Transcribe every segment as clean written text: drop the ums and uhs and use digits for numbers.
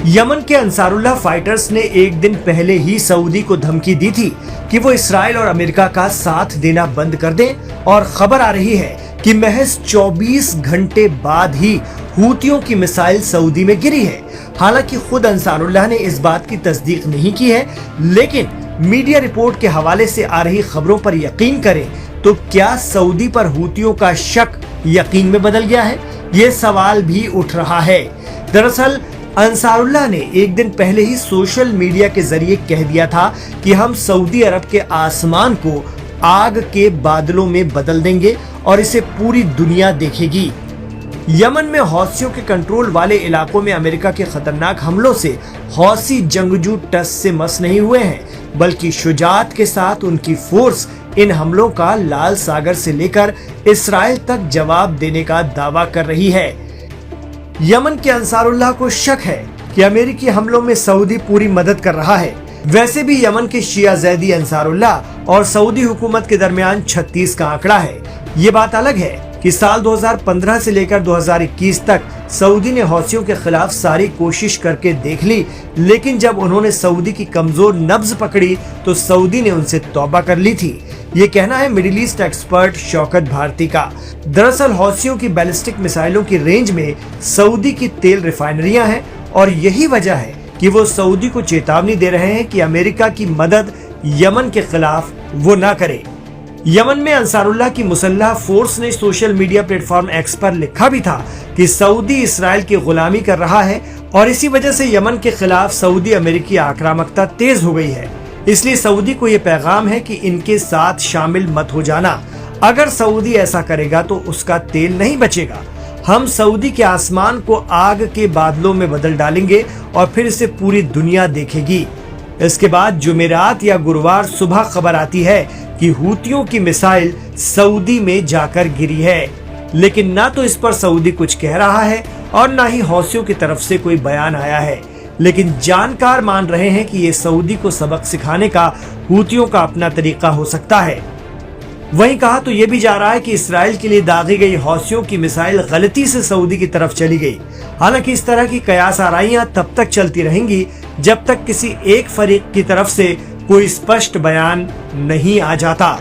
Yemen के Ansarullah fighters ने एक दिन पहले ही सऊदी को धमकी दी थी कि वो इसराइल और अमेरिका का साथ देना बंद कर दें और खबर आ रही है कि महज 24 घंटे बाद ही हूतियों की मिसाइल सऊदी में गिरी है। हालांकि खुद अंसारुल्लाह ने इस बात की तस्दीक नहीं की है, लेकिन मीडिया रिपोर्ट के हवाले से आ रही खबरों पर यकीन करें तो क्या सऊदी पर हूतियों का शक यकीन में बदल गया है? ये सवाल भी उठ रहा है। दरअसल अंसारुल्लाह ने एक दिन पहले ही सोशल मीडिया के जरिए कह दिया था कि हम सऊदी अरब के आसमान को आग के बादलों में बदल देंगे और इसे पूरी दुनिया देखेगी। यमन में हौसियों के कंट्रोल वाले इलाकों में अमेरिका के खतरनाक हमलों से हौसी जंगजू टस से मस नहीं हुए हैं, बल्कि शुजाअत के साथ उनकी फोर्स इन हमलों का लाल सागर से लेकर इसराइल तक जवाब देने का दावा कर रही है। यमन के अंसारुल्लाह को शक है कि अमेरिकी हमलों में सऊदी पूरी मदद कर रहा है। वैसे भी यमन के शिया जैदी अंसारुल्लाह और सऊदी हुकूमत के दरमियान 36 का आंकड़ा है। ये बात अलग है कि साल 2015 से लेकर 2021 तक सऊदी ने हौसियों के खिलाफ सारी कोशिश करके देख ली, लेकिन जब उन्होंने सऊदी की कमजोर नब्ज पकड़ी तो सऊदी ने उनसे तौबा कर ली थी। ये कहना है Middle East expert Shaukat Bharti का। दरअसल हौसियों की बैलिस्टिक मिसाइलों की रेंज में सऊदी की तेल रिफाइनरियां हैं और यही वजह है कि वो सऊदी को चेतावनी दे रहे हैं कि अमेरिका की मदद यमन के खिलाफ वो ना करे। यमन में अंसारुल्लाह की मुसल्लह फोर्स ने सोशल मीडिया प्लेटफॉर्म एक्स पर लिखा भी था कि सऊदी इसराइल की गुलामी कर रहा है और इसी वजह से यमन के खिलाफ सऊदी अमेरिकी आक्रामकता तेज हो गई है। इसलिए सऊदी को ये पैगाम है कि इनके साथ शामिल मत हो जाना। अगर सऊदी ऐसा करेगा तो उसका तेल नहीं बचेगा। हम सऊदी के आसमान को आग के बादलों में बदल डालेंगे और फिर इसे पूरी दुनिया देखेगी। इसके बाद जुमेरात या गुरुवार सुबह खबर आती है कि हूतियों की मिसाइल सऊदी में जाकर गिरी है, लेकिन ना तो इस पर सऊदी कुछ कह रहा है और ना ही हौसियों की तरफ से कोई बयान आया है। लेकिन जानकार मान रहे हैं कि ये सऊदी को सबक सिखाने का हूतियों का अपना तरीका हो सकता है। वहीं कहा तो ये भी जा रहा है कि इसराइल के लिए दागी गई हौसियों की मिसाइल गलती से सऊदी की तरफ चली गई। हालांकि इस तरह की कयास आराइयां तब तक चलती रहेंगी जब तक किसी एक फरीक की तरफ से कोई स्पष्ट बयान नहीं आ जाता।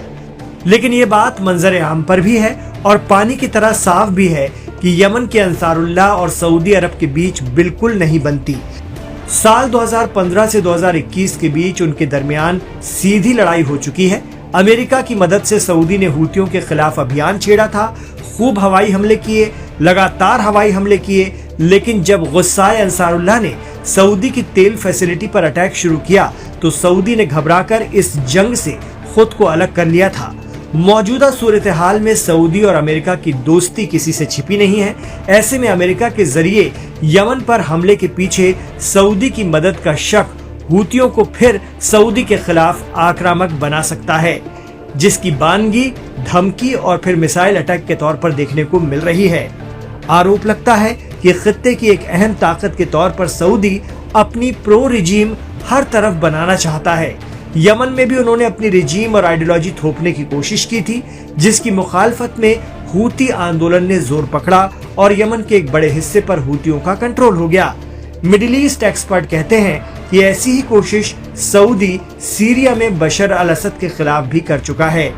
लेकिन ये बात मंजर आम पर भी है और पानी की तरह साफ भी है कि यमन के अंसारुल्लाह और सऊदी अरब के बीच बिल्कुल नहीं बनती। साल 2015 से 2021 के बीच उनके दरमियान सीधी लड़ाई हो चुकी है। अमेरिका की मदद से सऊदी ने हूतियों के खिलाफ अभियान छेड़ा था, खूब हवाई हमले किए, लगातार हवाई हमले किए, लेकिन जब गुस्साए अंसारुल्लाह ने सऊदी की तेल फैसिलिटी पर अटैक शुरू किया तो सऊदी ने घबराकर इस जंग से खुद को अलग कर लिया था। मौजूदा सूरत हाल में सऊदी और अमेरिका की दोस्ती किसी से छिपी नहीं है। ऐसे में अमेरिका के जरिए यमन पर हमले के पीछे सऊदी की मदद का शक हूतियों को फिर सऊदी के खिलाफ आक्रामक बना सकता है, जिसकी बानगी, धमकी और फिर मिसाइल अटैक के तौर पर देखने को मिल रही है। आरोप लगता है कि खित्ते की एक अहम ताकत के तौर पर सऊदी अपनी प्रो रिजीम हर तरफ बनाना चाहता है। यमन में भी उन्होंने अपनी रिजीम और आइडियोलॉजी थोपने की कोशिश की थी, जिसकी मुखालफत में हूती आंदोलन ने जोर पकड़ा और यमन के एक बड़े हिस्से पर हूतियों का कंट्रोल हो गया। मिडिल ईस्ट एक्सपर्ट कहते हैं कि ऐसी ही कोशिश सऊदी सीरिया में बशर अल असद के खिलाफ भी कर चुका है।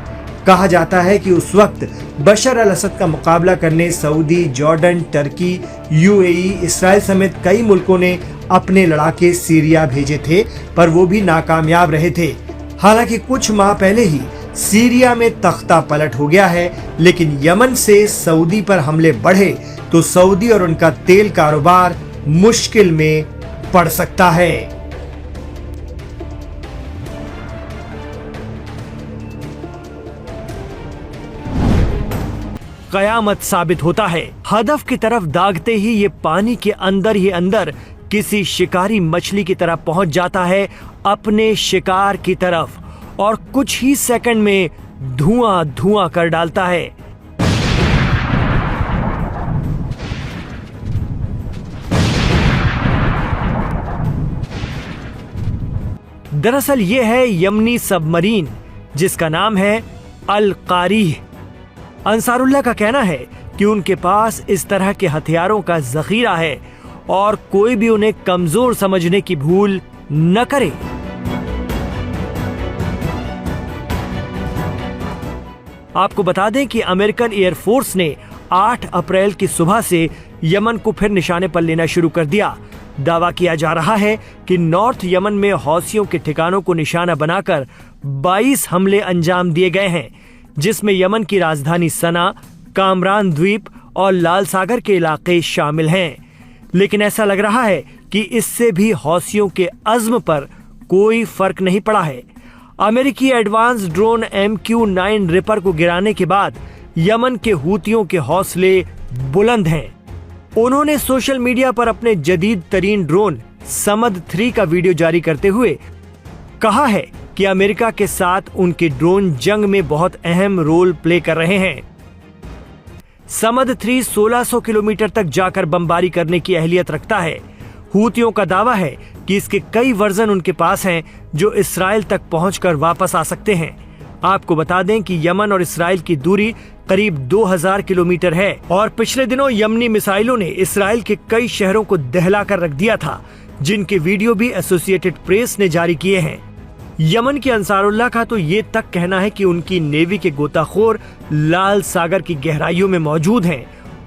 कहा जाता है कि उस वक्त बशर अल असद का मुकाबला करने Saudi, Jordan, Turkey, UAE, Israel समेत कई मुल्कों ने अपने लड़ाके सीरिया भेजे थे, पर वो भी नाकामयाब रहे थे। हालांकि कुछ माह पहले ही सीरिया में तख्ता पलट हो गया है, लेकिन यमन से सऊदी पर हमले बढ़े तो सऊदी और उनका तेल कारोबार मुश्किल में पड़ सकता है। कयामत साबित होता है। हदफ की तरफ दागते ही ये पानी के अंदर ही अंदर किसी शिकारी मछली की तरह पहुंच जाता है अपने शिकार की तरफ और कुछ ही सेकंड में धुआं धुआं कर डालता है। दरअसल ये है यमनी सबमरीन, जिसका नाम है अल कारीह। अंसारुल्लाह का कहना है कि उनके पास इस तरह के हथियारों का जखीरा है और कोई भी उन्हें कमजोर समझने की भूल न करे। आपको बता दें कि अमेरिकन एयरफोर्स ने 8 अप्रैल की सुबह से यमन को फिर निशाने पर लेना शुरू कर दिया। दावा किया जा रहा है कि नॉर्थ यमन में हौसियों के ठिकानों को निशाना बनाकर 22 हमले अंजाम दिए गए हैं, जिसमें यमन की राजधानी सना, कामरान द्वीप और लाल सागर के इलाके शामिल हैं। लेकिन ऐसा लग रहा है कि इससे भी हौसियों के अज़्म पर कोई फर्क नहीं पड़ा है। अमेरिकी एडवांस ड्रोन MQ-9 रिपर को गिराने के बाद यमन के हूतियों के हौसले बुलंद हैं। उन्होंने सोशल मीडिया पर अपने जदीद तरीन ड्रोन समद 3 का वीडियो जारी करते हुए कहा है कि अमेरिका के साथ उनके ड्रोन जंग में बहुत अहम रोल प्ले कर रहे हैं। समद 3 1600 किलोमीटर तक जाकर बमबारी करने की अहलियत रखता है। हूतियों का दावा है कि इसके कई वर्जन उनके पास हैं जो इसराइल तक पहुंचकर वापस आ सकते हैं। आपको बता दें कि यमन और इसराइल की दूरी करीब 2000 किलोमीटर है और पिछले दिनों यमनी मिसाइलों ने इसराइल के कई शहरों को दहला कर रख दिया था, जिनके वीडियो भी एसोसिएटेड प्रेस ने जारी किए हैं। यमन के अंसारुल्लाह का तो ये तक कहना है कि उनकी नेवी के गोताखोर लाल सागर की गहराइयों में मौजूद हैं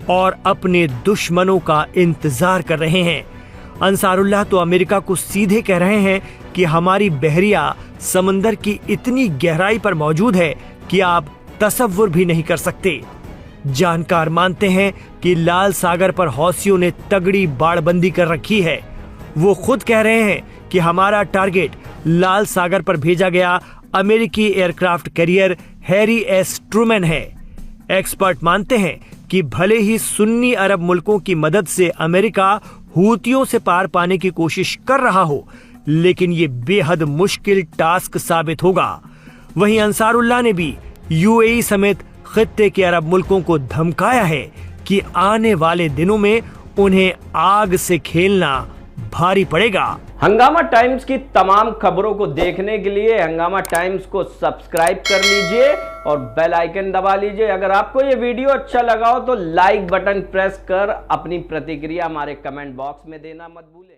और अपने दुश्मनों का इंतजार कर रहे हैं। अंसारुल्लाह तो अमेरिका को सीधे कह रहे हैं कि हमारी बहरिया समंदर की इतनी गहराई पर मौजूद है कि आप तसव्वुर भी नहीं कर सकते। जानकार मानते हैं कि लाल सागर पर हौसियों ने तगड़ी बाड़बंदी कर रखी है। वो खुद कह रहे हैं कि हमारा टारगेट लाल सागर पर भेजा गया अमेरिकी aircraft carrier Harry S Trueman है। एक्सपर्ट मानते हैं कि भले ही सुन्नी अरब मुल्कों की मदद से अमेरिका हूतियों से पार पाने की कोशिश कर रहा हो, लेकिन ये बेहद मुश्किल टास्क साबित होगा। वहीं अंसारुल्लाह ने भी UAE समेत खित्ते के अरब मुल्कों को धमकाया है कि आने वाले दिनों में उन्हें आग से खेलना भारी पड़ेगा। हंगामा टाइम्स की तमाम खबरों को देखने के लिए हंगामा टाइम्स को सब्सक्राइब कर लीजिए और बेल आइकन दबा लीजिए। अगर आपको ये वीडियो अच्छा लगा हो तो लाइक बटन प्रेस कर अपनी प्रतिक्रिया हमारे कमेंट बॉक्स में देना मत भूलें।